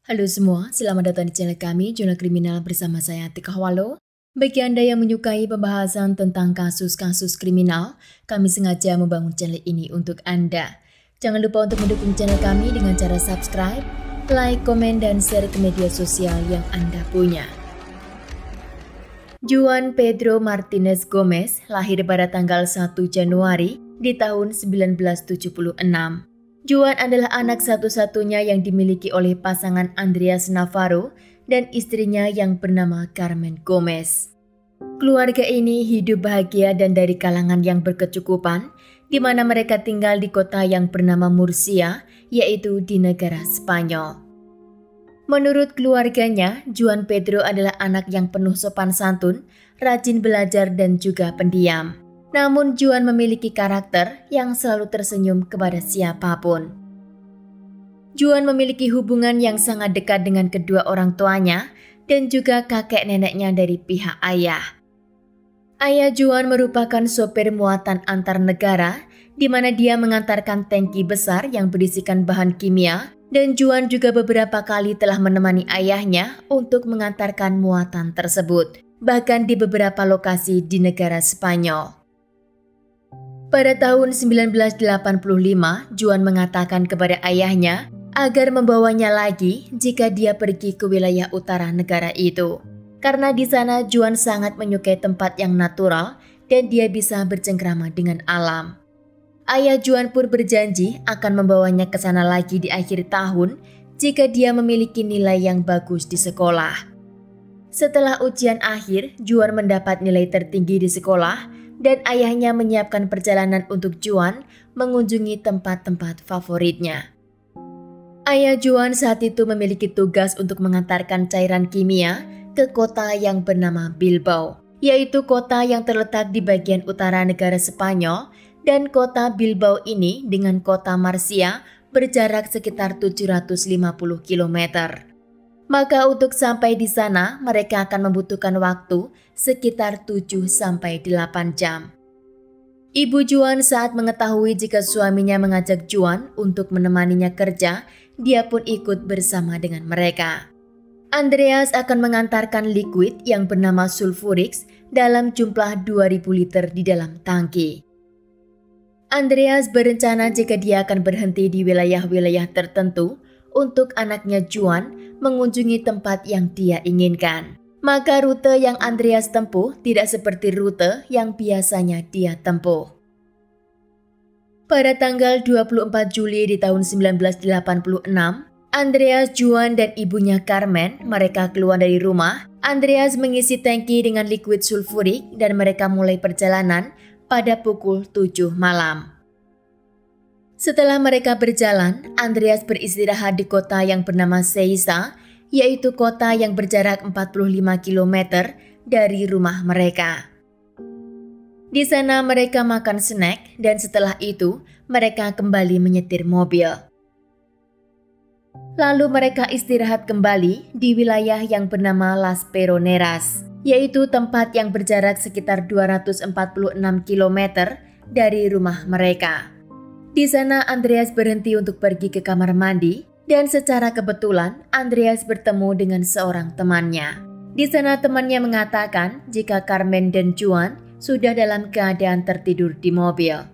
Halo semua, selamat datang di channel kami, Jurnal Kriminal bersama saya Tika Walo. Bagi Anda yang menyukai pembahasan tentang kasus-kasus kriminal, kami sengaja membangun channel ini untuk Anda. Jangan lupa untuk mendukung channel kami dengan cara subscribe, like, komen, dan share ke media sosial yang Anda punya. Juan Pedro Martinez Gomez lahir pada tanggal 1 Januari di tahun 1976. Juan adalah anak satu-satunya yang dimiliki oleh pasangan Andreas Navarro dan istrinya yang bernama Carmen Gomez. Keluarga ini hidup bahagia dan dari kalangan yang berkecukupan, di mana mereka tinggal di kota yang bernama Murcia, yaitu di negara Spanyol. Menurut keluarganya, Juan Pedro adalah anak yang penuh sopan santun, rajin belajar dan juga pendiam. Namun Juan memiliki karakter yang selalu tersenyum kepada siapapun. Juan memiliki hubungan yang sangat dekat dengan kedua orang tuanya dan juga kakek neneknya dari pihak ayah. Ayah Juan merupakan sopir muatan antar negara, di mana dia mengantarkan tangki besar yang berisikan bahan kimia, dan Juan juga beberapa kali telah menemani ayahnya untuk mengantarkan muatan tersebut, bahkan di beberapa lokasi di negara Spanyol. Pada tahun 1985, Juan mengatakan kepada ayahnya agar membawanya lagi jika dia pergi ke wilayah utara negara itu. Karena di sana Juan sangat menyukai tempat yang natural dan dia bisa bercengkrama dengan alam. Ayah Juan pun berjanji akan membawanya ke sana lagi di akhir tahun jika dia memiliki nilai yang bagus di sekolah. Setelah ujian akhir, Juan mendapat nilai tertinggi di sekolah dan ayahnya menyiapkan perjalanan untuk Juan mengunjungi tempat-tempat favoritnya. Ayah Juan saat itu memiliki tugas untuk mengantarkan cairan kimia ke kota yang bernama Bilbao, yaitu kota yang terletak di bagian utara negara Spanyol, dan kota Bilbao ini dengan kota Murcia berjarak sekitar 750 km. Maka untuk sampai di sana mereka akan membutuhkan waktu sekitar 7-8 jam. Ibu Juan saat mengetahui jika suaminya mengajak Juan untuk menemaninya kerja, dia pun ikut bersama dengan mereka. Andreas akan mengantarkan liquid yang bernama sulfurix dalam jumlah 2000 liter di dalam tangki. Andreas berencana jika dia akan berhenti di wilayah-wilayah tertentu untuk anaknya Juan mengunjungi tempat yang dia inginkan. Maka rute yang Andreas tempuh tidak seperti rute yang biasanya dia tempuh. Pada tanggal 24 Juli di tahun 1986, Andreas, Juan, dan ibunya Carmen mereka keluar dari rumah. Andreas mengisi tangki dengan liquid sulfurik dan mereka mulai perjalanan pada pukul 7 malam. Setelah mereka berjalan, Andreas beristirahat di kota yang bernama Seiza, yaitu kota yang berjarak 45 km dari rumah mereka. Di sana mereka makan snack dan setelah itu mereka kembali menyetir mobil. Lalu mereka istirahat kembali di wilayah yang bernama Las Peroneras, yaitu tempat yang berjarak sekitar 246 km dari rumah mereka. Di sana Andreas berhenti untuk pergi ke kamar mandi dan secara kebetulan Andreas bertemu dengan seorang temannya. Di sana temannya mengatakan jika Carmen dan Juan sudah dalam keadaan tertidur di mobil.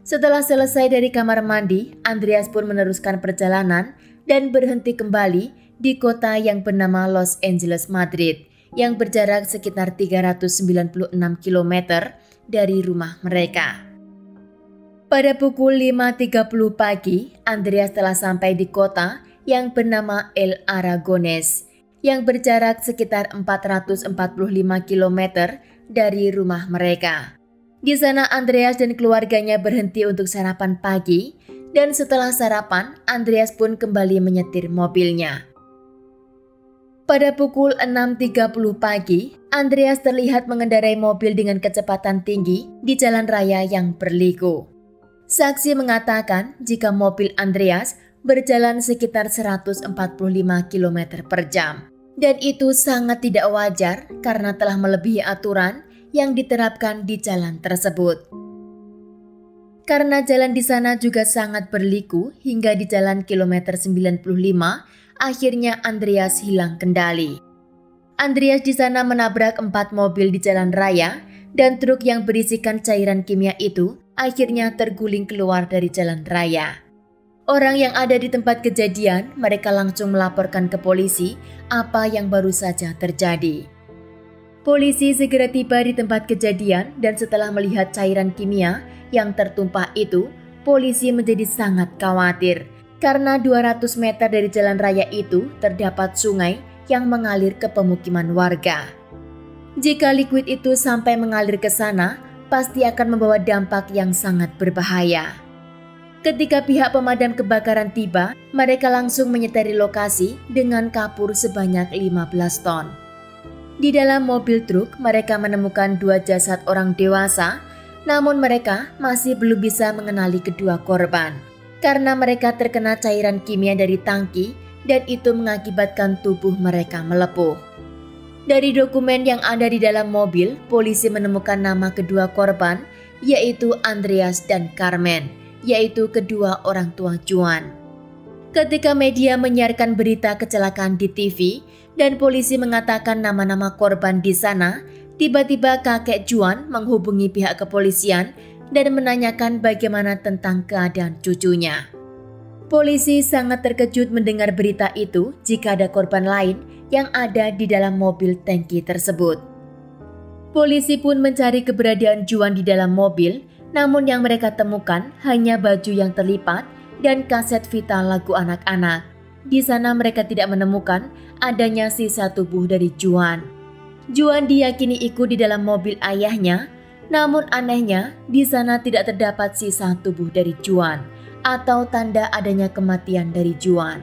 Setelah selesai dari kamar mandi, Andreas pun meneruskan perjalanan dan berhenti kembali di kota yang bernama Los Angeles, Madrid, yang berjarak sekitar 396 km dari rumah mereka. Pada pukul 5.30 pagi, Andreas telah sampai di kota yang bernama El Aragones, yang berjarak sekitar 445 km dari rumah mereka. Di sana Andreas dan keluarganya berhenti untuk sarapan pagi, dan setelah sarapan, Andreas pun kembali menyetir mobilnya. Pada pukul 6.30 pagi, Andreas terlihat mengendarai mobil dengan kecepatan tinggi di jalan raya yang berliku. Saksi mengatakan jika mobil Andreas berjalan sekitar 145 km per jam. Dan itu sangat tidak wajar karena telah melebihi aturan yang diterapkan di jalan tersebut. Karena jalan di sana juga sangat berliku hingga di jalan kilometer 95 akhirnya Andreas hilang kendali. Andreas di sana menabrak 4 mobil di jalan raya dan truk yang berisikan cairan kimia itu akhirnya terguling keluar dari jalan raya. Orang yang ada di tempat kejadian, mereka langsung melaporkan ke polisi apa yang baru saja terjadi. Polisi segera tiba di tempat kejadian dan setelah melihat cairan kimia yang tertumpah itu, polisi menjadi sangat khawatir karena 200 meter dari jalan raya itu terdapat sungai yang mengalir ke pemukiman warga. Jika liquid itu sampai mengalir ke sana, pasti akan membawa dampak yang sangat berbahaya. Ketika pihak pemadam kebakaran tiba, mereka langsung menyetari lokasi dengan kapur sebanyak 15 ton. Di dalam mobil truk, mereka menemukan 2 jasad orang dewasa, namun mereka masih belum bisa mengenali kedua korban karena mereka terkena cairan kimia dari tangki dan itu mengakibatkan tubuh mereka melepuh. Dari dokumen yang ada di dalam mobil, polisi menemukan nama kedua korban, yaitu Andreas dan Carmen, yaitu kedua orang tua Juan. Ketika media menyiarkan berita kecelakaan di TV dan polisi mengatakan nama-nama korban di sana, tiba-tiba kakek Juan menghubungi pihak kepolisian dan menanyakan bagaimana tentang keadaan cucunya. Polisi sangat terkejut mendengar berita itu jika ada korban lain yang ada di dalam mobil tangki tersebut. Polisi pun mencari keberadaan Juan di dalam mobil, namun yang mereka temukan hanya baju yang terlipat dan kaset vital lagu anak-anak. Di sana mereka tidak menemukan adanya sisa tubuh dari Juan. Juan diyakini ikut di dalam mobil ayahnya, namun anehnya di sana tidak terdapat sisa tubuh dari Juan atau tanda adanya kematian dari Juan.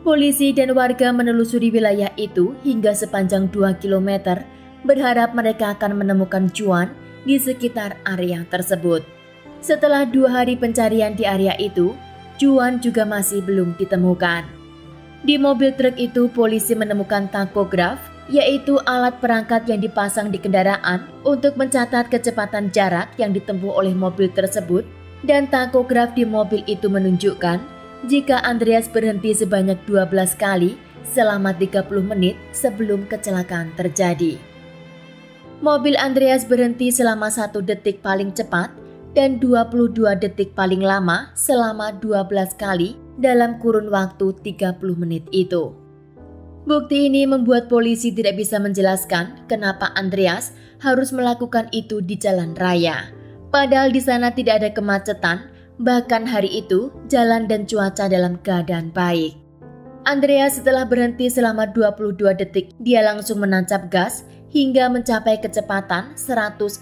Polisi dan warga menelusuri wilayah itu hingga sepanjang 2 km, berharap mereka akan menemukan Juan di sekitar area tersebut. Setelah 2 hari pencarian di area itu, Juan juga masih belum ditemukan. Di mobil truk itu polisi menemukan takograf, yaitu alat perangkat yang dipasang di kendaraan untuk mencatat kecepatan jarak yang ditempuh oleh mobil tersebut, dan takograf di mobil itu menunjukkan jika Andreas berhenti sebanyak 12 kali selama 30 menit sebelum kecelakaan terjadi. Mobil Andreas berhenti selama 1 detik paling cepat dan 22 detik paling lama selama 12 kali dalam kurun waktu 30 menit itu. Bukti ini membuat polisi tidak bisa menjelaskan kenapa Andreas harus melakukan itu di jalan raya. Padahal di sana tidak ada kemacetan, bahkan hari itu jalan dan cuaca dalam keadaan baik. Andreas setelah berhenti selama 22 detik, dia langsung menancap gas hingga mencapai kecepatan 140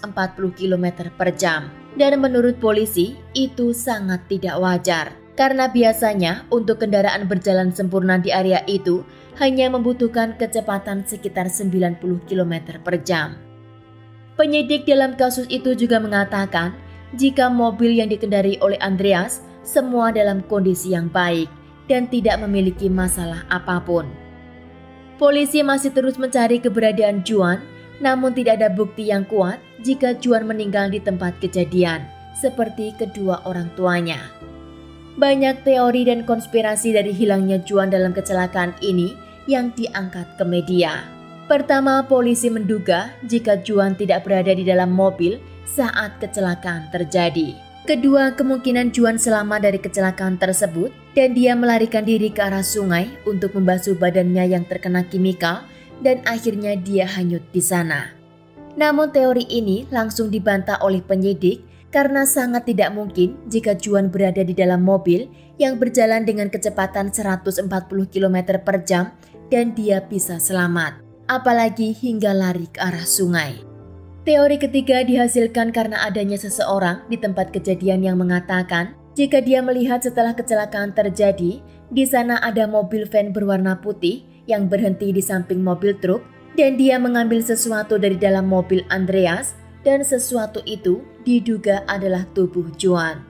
km per jam. Dan menurut polisi, itu sangat tidak wajar. Karena biasanya untuk kendaraan berjalan sempurna di area itu hanya membutuhkan kecepatan sekitar 90 km per jam. Penyidik dalam kasus itu juga mengatakan jika mobil yang dikendari oleh Andreas semua dalam kondisi yang baik dan tidak memiliki masalah apapun. Polisi masih terus mencari keberadaan Juan, namun tidak ada bukti yang kuat jika Juan meninggal di tempat kejadian, seperti kedua orang tuanya. Banyak teori dan konspirasi dari hilangnya Juan dalam kecelakaan ini yang diangkat ke media. Pertama, polisi menduga jika Juan tidak berada di dalam mobil saat kecelakaan terjadi. Kedua, kemungkinan Juan selamat dari kecelakaan tersebut dan dia melarikan diri ke arah sungai untuk membasuh badannya yang terkena kimikal dan akhirnya dia hanyut di sana. Namun teori ini langsung dibantah oleh penyidik karena sangat tidak mungkin jika Juan berada di dalam mobil yang berjalan dengan kecepatan 140 km per jam dan dia bisa selamat, apalagi hingga lari ke arah sungai. Teori ketiga dihasilkan karena adanya seseorang di tempat kejadian yang mengatakan jika dia melihat setelah kecelakaan terjadi, di sana ada mobil van berwarna putih yang berhenti di samping mobil truk dan dia mengambil sesuatu dari dalam mobil Andreas dan sesuatu itu diduga adalah tubuh Juan.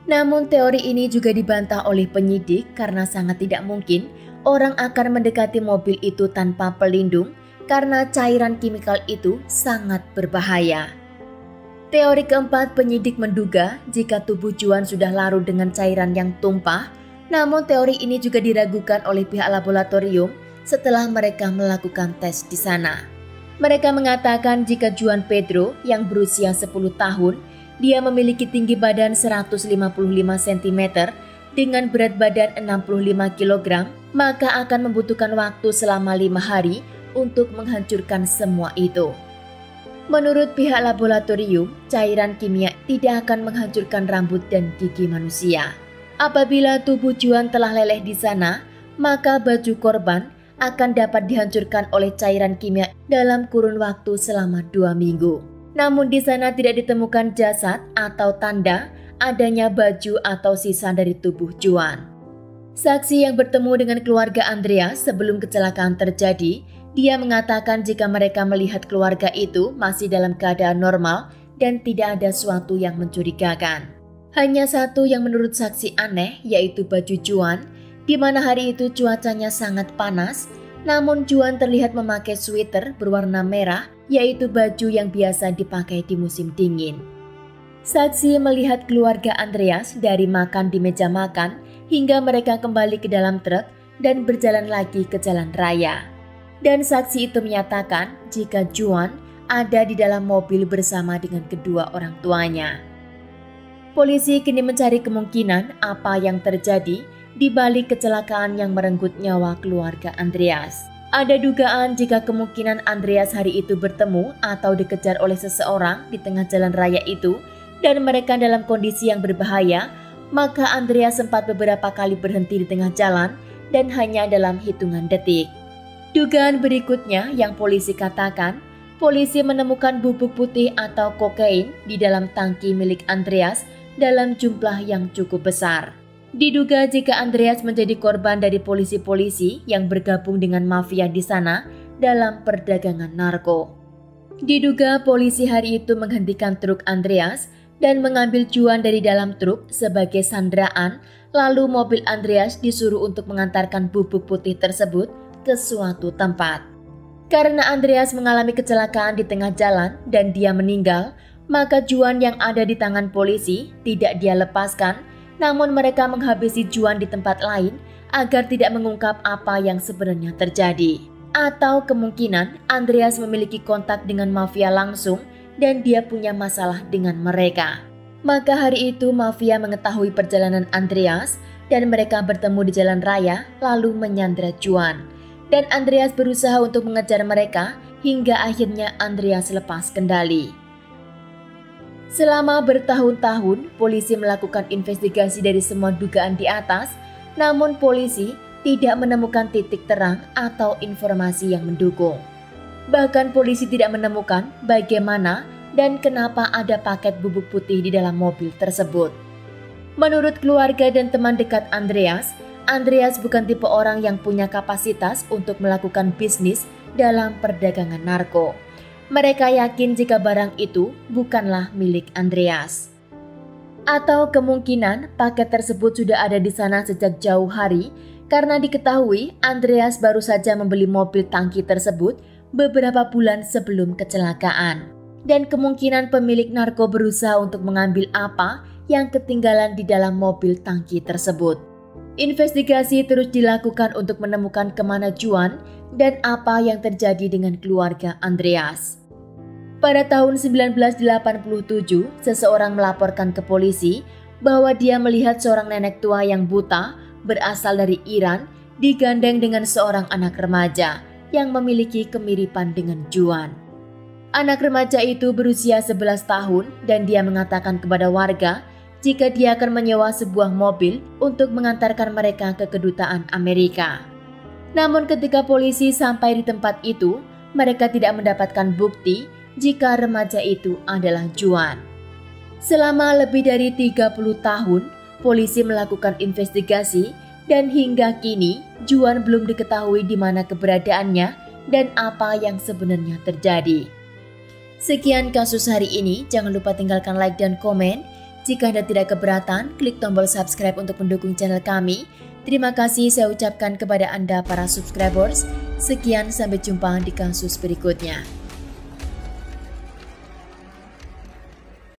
Namun teori ini juga dibantah oleh penyidik karena sangat tidak mungkin orang akan mendekati mobil itu tanpa pelindung karena cairan kimikal itu sangat berbahaya. Teori keempat, penyidik menduga jika tubuh Juan sudah larut dengan cairan yang tumpah, Namun teori ini juga diragukan oleh pihak laboratorium setelah mereka melakukan tes di sana. Mereka mengatakan jika Juan Pedro yang berusia 10 tahun, dia memiliki tinggi badan 155 cm dengan berat badan 65 kg, maka akan membutuhkan waktu selama 5 hari untuk menghancurkan semua itu. Menurut pihak laboratorium, cairan kimia tidak akan menghancurkan rambut dan gigi manusia. Apabila tubuh Juan telah leleh di sana, maka baju korban akan dapat dihancurkan oleh cairan kimia dalam kurun waktu selama 2 minggu. Namun di sana tidak ditemukan jasad atau tanda adanya baju atau sisa dari tubuh Juan. Saksi yang bertemu dengan keluarga Andreas sebelum kecelakaan terjadi, dia mengatakan jika mereka melihat keluarga itu masih dalam keadaan normal dan tidak ada sesuatu yang mencurigakan. Hanya satu yang menurut saksi aneh, yaitu baju Juan, di mana hari itu cuacanya sangat panas, namun Juan terlihat memakai sweater berwarna merah, yaitu baju yang biasa dipakai di musim dingin. Saksi melihat keluarga Andreas dari makan di meja makan hingga mereka kembali ke dalam truk dan berjalan lagi ke jalan raya. Dan saksi itu menyatakan jika Juan ada di dalam mobil bersama dengan kedua orang tuanya. Polisi kini mencari kemungkinan apa yang terjadi di balik kecelakaan yang merenggut nyawa keluarga Andreas. Ada dugaan jika kemungkinan Andreas hari itu bertemu atau dikejar oleh seseorang di tengah jalan raya itu dan mereka dalam kondisi yang berbahaya, maka Andreas sempat beberapa kali berhenti di tengah jalan dan hanya dalam hitungan detik. Dugaan berikutnya yang polisi katakan, polisi menemukan bubuk putih atau kokain di dalam tangki milik Andreas dalam jumlah yang cukup besar. Diduga jika Andreas menjadi korban dari polisi-polisi yang bergabung dengan mafia di sana dalam perdagangan narko. Diduga polisi hari itu menghentikan truk Andreas dan mengambil Juan dari dalam truk sebagai sandraan, lalu mobil Andreas disuruh untuk mengantarkan bubuk putih tersebut ke suatu tempat. Karena Andreas mengalami kecelakaan di tengah jalan dan dia meninggal, maka Juan yang ada di tangan polisi tidak dia lepaskan, namun mereka menghabisi Juan di tempat lain agar tidak mengungkap apa yang sebenarnya terjadi. Atau kemungkinan Andreas memiliki kontak dengan mafia langsung dan dia punya masalah dengan mereka. Maka hari itu mafia mengetahui perjalanan Andreas dan mereka bertemu di jalan raya lalu menyandra Juan. Dan Andreas berusaha untuk mengejar mereka hingga akhirnya Andreas lepas kendali. Selama bertahun-tahun, polisi melakukan investigasi dari semua dugaan di atas, namun polisi tidak menemukan titik terang atau informasi yang mendukung. Bahkan polisi tidak menemukan bagaimana dan kenapa ada paket bubuk putih di dalam mobil tersebut. Menurut keluarga dan teman dekat Andreas bukan tipe orang yang punya kapasitas untuk melakukan bisnis dalam perdagangan narko. Mereka yakin jika barang itu bukanlah milik Andreas. Atau kemungkinan paket tersebut sudah ada di sana sejak jauh hari karena diketahui Andreas baru saja membeli mobil tangki tersebut beberapa bulan sebelum kecelakaan. Dan kemungkinan pemilik narko berusaha untuk mengambil apa yang ketinggalan di dalam mobil tangki tersebut. Investigasi terus dilakukan untuk menemukan kemana Juan dan apa yang terjadi dengan keluarga Andreas. Pada tahun 1987, seseorang melaporkan ke polisi bahwa dia melihat seorang nenek tua yang buta berasal dari Iran digandeng dengan seorang anak remaja yang memiliki kemiripan dengan Juan. Anak remaja itu berusia 11 tahun dan dia mengatakan kepada warga jika dia akan menyewa sebuah mobil untuk mengantarkan mereka ke kedutaan Amerika. Namun ketika polisi sampai di tempat itu, mereka tidak mendapatkan bukti jika remaja itu adalah Juan. Selama lebih dari 30 tahun, polisi melakukan investigasi dan hingga kini Juan belum diketahui di mana keberadaannya dan apa yang sebenarnya terjadi. Sekian kasus hari ini, jangan lupa tinggalkan like dan komen. Jika Anda tidak keberatan, klik tombol subscribe untuk mendukung channel kami. Terima kasih saya ucapkan kepada Anda para subscribers. Sekian, sampai jumpa di kasus berikutnya.